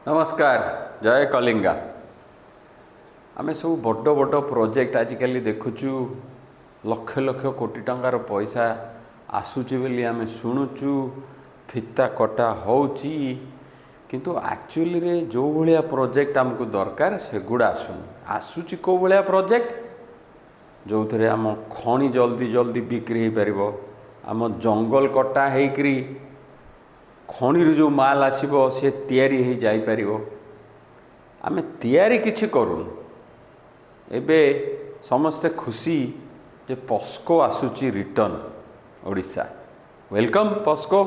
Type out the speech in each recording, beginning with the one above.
नमस्कार जय कलिंगा आमे सब बड़ बड़ प्रोजेक्ट आजिकल देखुचु लक्ष लक्ष कोटी टंकार पैसा आसुची बोली आमे शुणुचु फिता कटा होउची किंतु एक्चुअली रे जो भलिया प्रोजेक्ट हमको दरकार सेगुड़ा आसुची को भलिया प्रोजेक्ट जो थे आम खଣି जल्दी जल्दी बिक्री हो पारिबो आम जंगल कटा हेकरी खणी जो माल आसीबो से तैयारी हो जाई पारिबो आमे तैयारी किछि करूँ एबे समस्ते खुशी जे पस्को आसुची रिटर्न ओडिशा वेलकम पस्को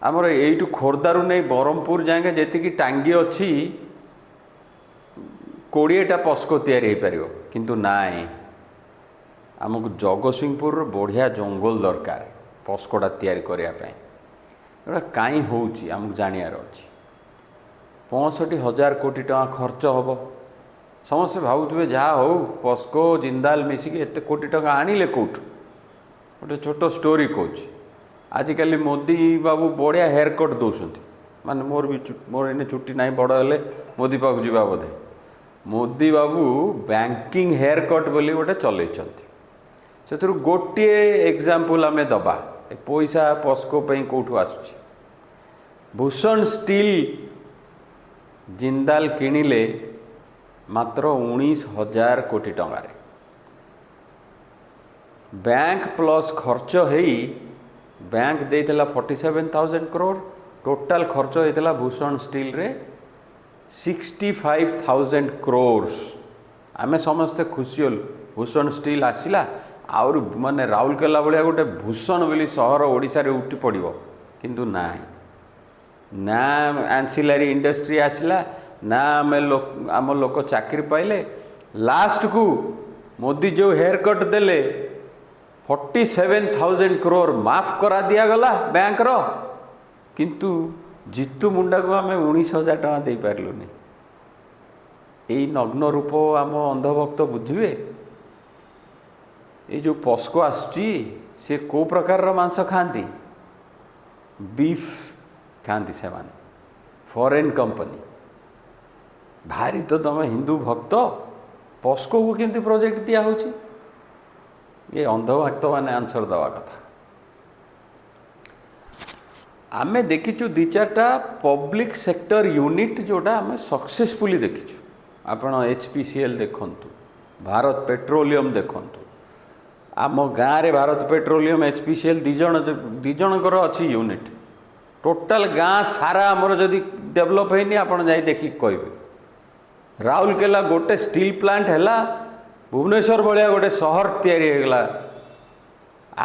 आमर एइटू खोर्धारू नहीं बरहमपुर जाएंगे जेतिकी टांगी अच्छी 20टा पस्को तैयारी हो पारिबो किंतु नाई आमको जगतसिंहपुर बढ़िया जंगल दरकार पस्कोटा तैयारी करिया पई एटा काई होउची आमको जानियार अछि 65,000 कोटी टका खर्च होबो समस्ते भावुवे जहाँ हो पस्को जिंदाल मिसिकी एत कोटी टका आनिले कोठ गोटे छोट स्टोरी कहूँ आजिकल मोदी बाबू बढ़िया हेयर कट दौरान माने मोर इन चुट्टी ना बड़ हेले मोदी पाक जीवा बोधे मोदी बाबू बैंकिंग हेयर कट बोली गोटे चल से गोटे एग्जाम्पल आम दबा पैसा पस्को कौटू आसुची भूषण स्टील जिंदाल किणिले मात्र 19,000 कोटी टंगारे बैंक प्लस खर्च हेई बैंक देइतला 47,000 करोड़ टोटाल खर्च होइतला भूषण स्टील रे 65,000 करोड़ आमे समस्ते खुशी होल भूषण स्टील आसिला आउर माने राउरकेला भलिया गोटे भूषण बोली सहर ओडिशा रे उठी पड़िबो किंतु ना एंसिलरी इंडस्ट्री आसिला ना आम लोक चाकरी पाइले लास्ट को मोदी जो हेयर कट देले 47,000 करोड़ माफ करा दिया गला बैंक रो किंतु जितु मुंडा को आम 19,000 टका दे पारलुनी यही नग्न रूप आम अंधभक्त बुझे ये जो पस्को आसुची से को प्रकार मांस खाती बीफ खाती से माने फॉरेन कंपनी भारी तो तुम हिंदू भक्त पस्को को केमती प्रोजेक्ट दिया होची ये अंधभक्त मैंने आंसर दवा कथा आमे देखीचु दी चार्टा पब्लिक सेक्टर यूनिट जोटा आमे सक्सेसफुली देखीचु आपण HPCL देखंतु भारत पेट्रोलियम देखंतु आम गाँव रे भारत पेट्रोलियम HPCL दी जनकर अच्छी यूनिट टोटाल गाँ सारा आमर जदि डेभलप होनी आपड़ जाई देखी कहबे राउरकेला गोटे स्टील प्लांट है भुवनेश्वर भाया गोटे सहर तैयारी होगला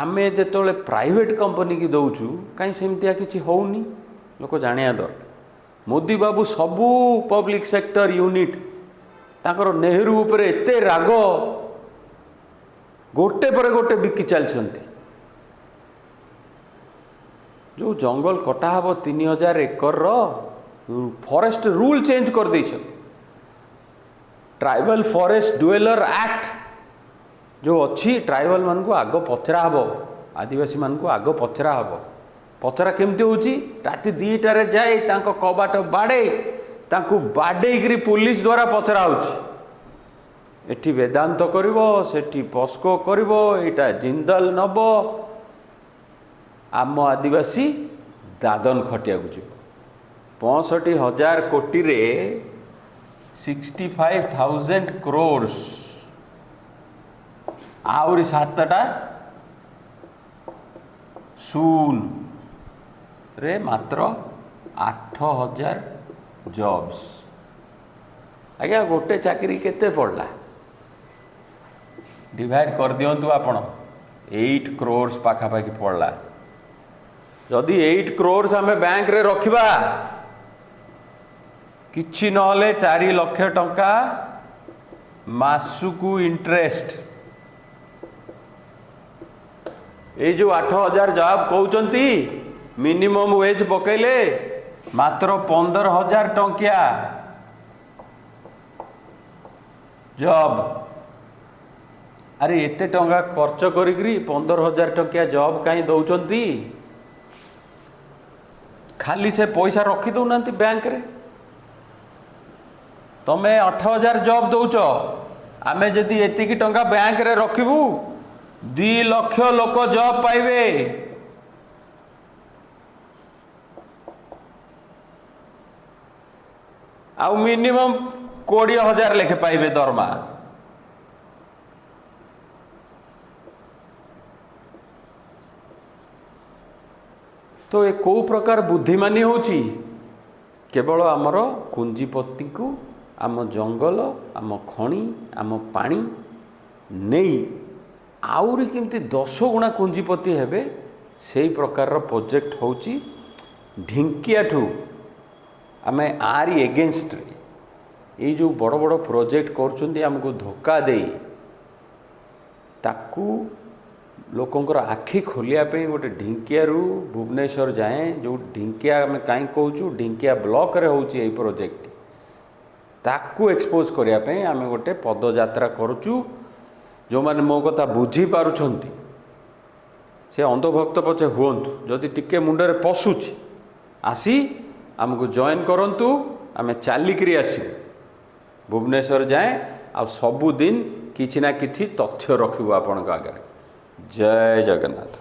आमे जो प्राइवेट कंपनी की दौचु कहीं सेमतिया किसी होनी लोक जानिया दरकार मोदी बाबू सबू पब्लिक सेक्टर यूनिट ताकर नेहरू उपरे एते राग गोटे पर गोटे बिकी चलती जो जंगल कटा हब 3,000 एकर फॉरेस्ट रूल चेंज कर दे ट्राइबल फॉरेस्ट डुएलर एक्ट जो अच्छी ट्राइबल मान को आग पचरा हब आदिवासी मान को आग पचरा हब पचरा केमती होची राति 2टारे जाए तांको कबाट बाड़े तांको बाडेकरी पुलिस द्वारा पचरा होची एटी वेदांत करिवो सेठी पस्को करिवो एटा जिंदल नब आम आदिवासी दादन खटिया को जीव 65,000 कोटी रे 65,000 करोड़ आउरी 7टा शून रे मात्र 8,000 जॉब्स आज्ञा गोटे चाकरी केते पड़ला डिवाइड कर दियंतु आपण 8 करोड़ पाखापाखि पड़ला जदि 8 करोड़ आम बैंक रे रखिबा किछि नहले 4 लाख टंका मासुकू इंटरेस्ट ये जो 8,000 जॉब कहउचंती मिनिमम वेज पकेले मात्र 15,000 टंकिया जॉब अरे एते टंका खर्च करी 15,000 टंकिया जॉब कहीं दौरान खाली से पैसा रखी दौना बैंक रे तमें 8,000 जॉब दौच आमे जदि एतिकी टंका बैंक रे रखिबू 2 लाख लोक जॉब पाइबे आउ मिनिमम 20,000 लेखे पाइबे दरमा। तो ये कौ प्रकार बुद्धिमानी होची केवल आमर कुंजीपति को आम जंगल आम खणी आम पानी नहीं आउरी केमती 10 गुणा कुंजीपति हेबे से प्रकार प्रोजेक्ट होची ढिंकिया ठू आमे आरी एगेंस्ट ये जो बड़ बड़ प्रोजेक्ट करछुंदी हमको धोखा दे ताकू लोकंकर आखि खोलिया पे गोटे ढिंकिया रु भुवनेश्वर जाए जो ढिंकिया आम कहीं कहूँ ढिंकिया ब्लॉक रे होची ये प्रोजेक्ट ताकू एक्सपोज करिया पे आम गोटे पदयात्रा करुचु जो माने मो कथा बुझी पारुछंती से अंधभक्त पछे हुंतु जदि टिके मुंडरे पशुची आसी आमको जॉइन करंतु आमे चालिकरी आसीबु भुवनेश्वर जाए आ सबुदिन किछि ना किछि तथ्य रखिबु आपन आगे। जय जगन्नाथ।